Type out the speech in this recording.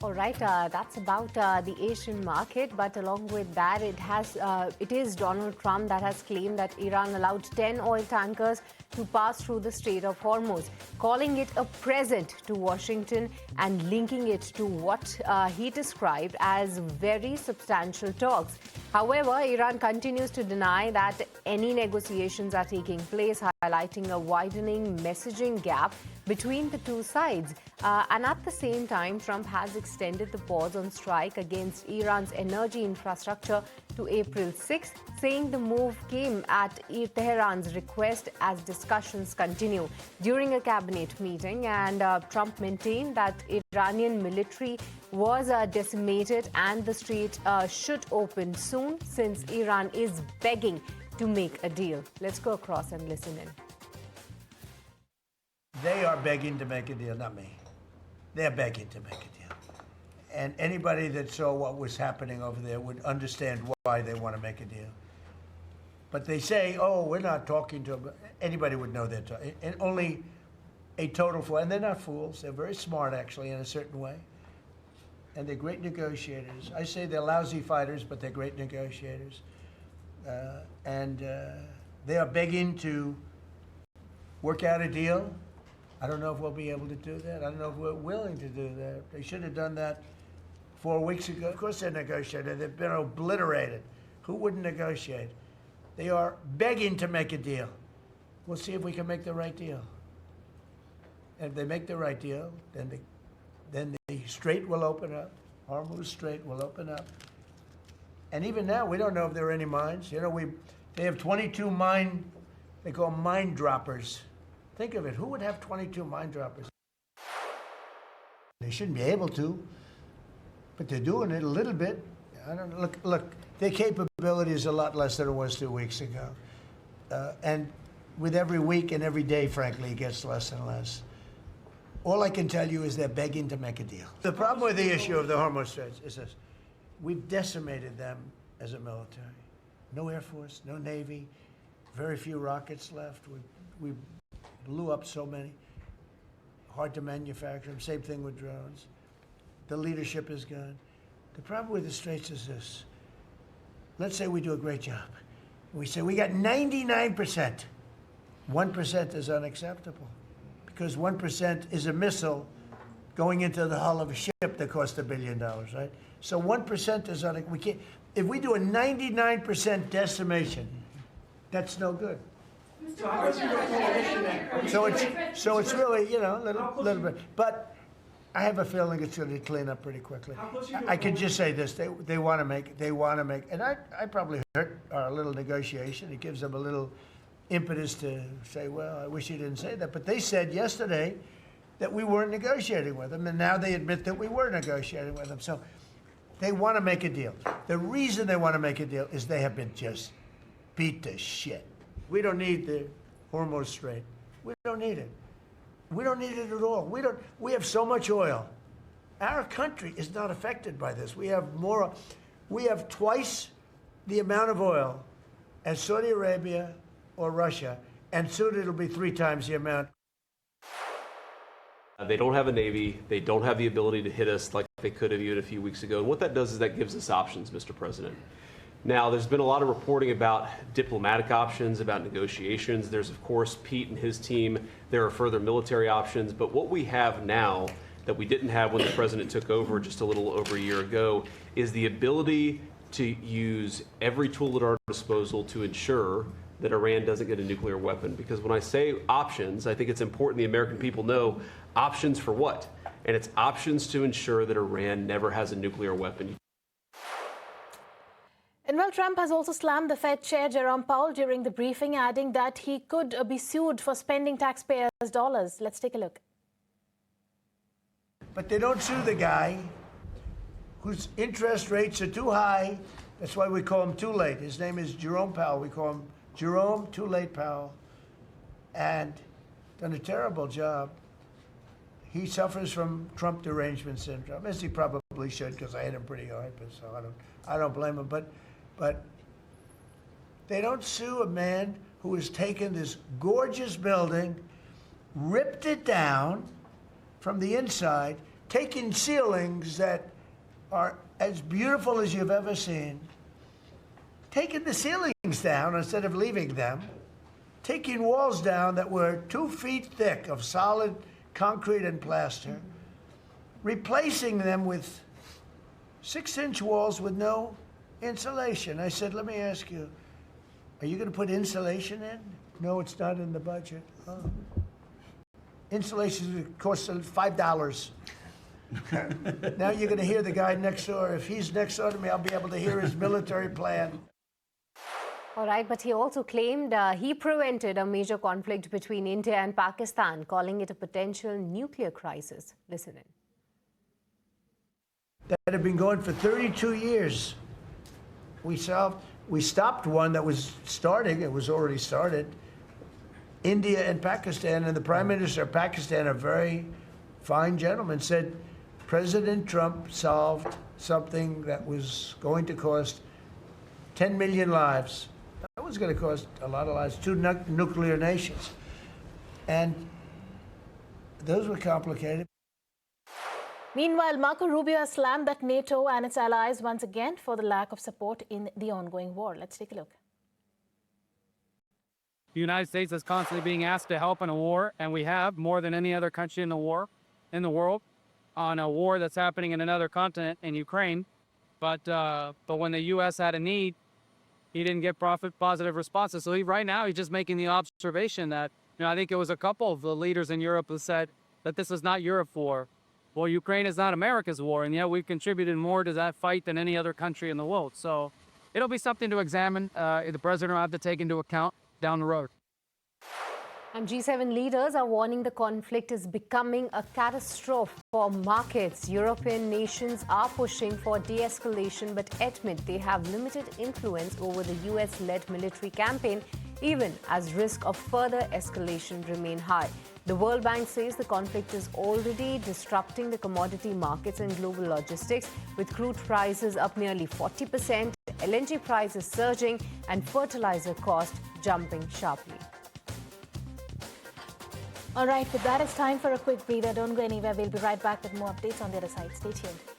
All right, that's about the Asian market. But along with that, it is Donald Trump that has claimed that Iran allowed 10 oil tankers to pass through the Strait of Hormuz, calling it a present to Washington and linking it to what he described as very substantial talks. However, Iran continues to deny that any negotiations are taking place, highlighting a widening messaging gap between the two sides. And at the same time, Trump has extended the pause on strike against Iran's energy infrastructure to April 6th, saying the move came at Tehran's request as discussions continue. During a cabinet meeting, and Trump maintained that Iranian military was decimated and the strait should open soon, since Iran is begging to make a deal. Let's go across and listen in. They are begging to make a deal, not me. They're begging to make a deal. And anybody that saw what was happening over there would understand why they want to make a deal. But they say, oh, we're not talking to them. Anybody would know they're talking. And only a total fool. And they're not fools. They're very smart, actually, in a certain way. And they're great negotiators. I say they're lousy fighters, but they're great negotiators. They are begging to work out a deal. I don't know if we'll be able to do that. I don't know if we're willing to do that. They should have done that 4 weeks ago. Of course they're negotiating. They've been obliterated. Who wouldn't negotiate? They are begging to make a deal. We'll see if we can make the right deal. And if they make the right deal, then the strait will open up. Hormuz Strait will open up. And even now, we don't know if there are any mines. You know, they have 22 they call mine droppers. Think of it, who would have 22 mine droppers? They shouldn't be able to, but they're doing it a little bit. I don't know. Look, their capability is a lot less than it was 2 weeks ago. And with every week and every day, frankly, it gets less and less. All I can tell you is they're begging to make a deal. The problem with the issue of the Hormuz Straits is this. We've decimated them as a military. No Air Force, no Navy, very few rockets left. We blew up so many. Hard to manufacture them. Same thing with drones. The leadership is gone. The problem with the Straits is this. Let's say we do a great job. We say we got 99%. 1% is unacceptable, because 1% is a missile going into the hull of a ship that cost $1 billion, right? So 1% is we can't. If we do a 99% decimation, that's no good. So it's really, you know, a little bit. But I have a feeling it's going to clean up pretty quickly. I can just say this: they want to make, and I probably hurt our little negotiation. It gives them a little impetus to say, well, I wish you didn't say that. But they said yesterday that we weren't negotiating with them, and now they admit that we were negotiating with them. So they want to make a deal. The reason they want to make a deal is they have been just beat to shit. We don't need the Hormuz Strait. We don't need it. We don't need it at all. We have so much oil. Our country is not affected by this. We have twice the amount of oil as Saudi Arabia or Russia, and soon it'll be 3 times the amount. They don't have a Navy. They don't have the ability to hit us like they could have even a few weeks ago. And what that does is that gives us options, Mr. President. Now, there's been a lot of reporting about diplomatic options, about negotiations. There's, of course, Pete and his team. There are further military options. But what we have now that we didn't have when the president took over just a little over a year ago is the ability to use every tool at our disposal to ensure that Iran doesn't get a nuclear weapon. Because when I say options, I think it's important the American people know options for what? And it's options to ensure that Iran never has a nuclear weapon. And well, Trump has also slammed the Fed chair, Jerome Powell, during the briefing, adding that he could be sued for spending taxpayers' dollars. Let's take a look. But they don't sue the guy whose interest rates are too high. That's why we call him Too Late. His name is Jerome Powell. We call him Jerome Too Late Powell. And done a terrible job. He suffers from Trump derangement syndrome, as he probably should, because I hit him pretty hard. But so I don't blame him. But they don't sue a man who has taken this gorgeous building, ripped it down from the inside, taking ceilings that are as beautiful as you've ever seen, taking the ceilings down instead of leaving them, taking walls down that were 2 feet thick of solid concrete and plaster, replacing them with 6-inch walls with no insulation. I said, let me ask you, are you going to put insulation in? No, it's not in the budget. Oh. Insulation costs $5. Now you're going to hear the guy next door. If he's next door to me, I'll be able to hear his military plan. All right, but he also claimed he prevented a major conflict between India and Pakistan, calling it a potential nuclear crisis. Listen in. That had been going for 32 years. We stopped one that was starting. It was already started. India and Pakistan, and the Prime Minister of Pakistan, a very fine gentleman, said President Trump solved something that was going to cost 10 million lives. That was going to cost a lot of lives, 2 nuclear nations. And those were complicated. Meanwhile, Marco Rubio has slammed at NATO and its allies once again for the lack of support in the ongoing war. Let's take a look. The United States is constantly being asked to help in a war, and we have more than any other country in the world, on a war that's happening in another continent, in Ukraine. But when the U.S. had a need, he didn't get positive responses. So right now, he's just making the observation that, I think it was a couple of the leaders in Europe who said that this is not Europe's war. Well, Ukraine is not America's war, and yet we've contributed more to that fight than any other country in the world. So it'll be something to examine. The president will have to take into account down the road. And G7 leaders are warning the conflict is becoming a catastrophe for markets. European nations are pushing for de-escalation, but admit they have limited influence over the US-led military campaign, even as risk of further escalation remain high. The World Bank says the conflict is already disrupting the commodity markets and global logistics, with crude prices up nearly 40%, LNG prices surging, and fertilizer costs jumping sharply. All right, with that, it's time for a quick breather. Don't go anywhere. We'll be right back with more updates on the other side. Stay tuned.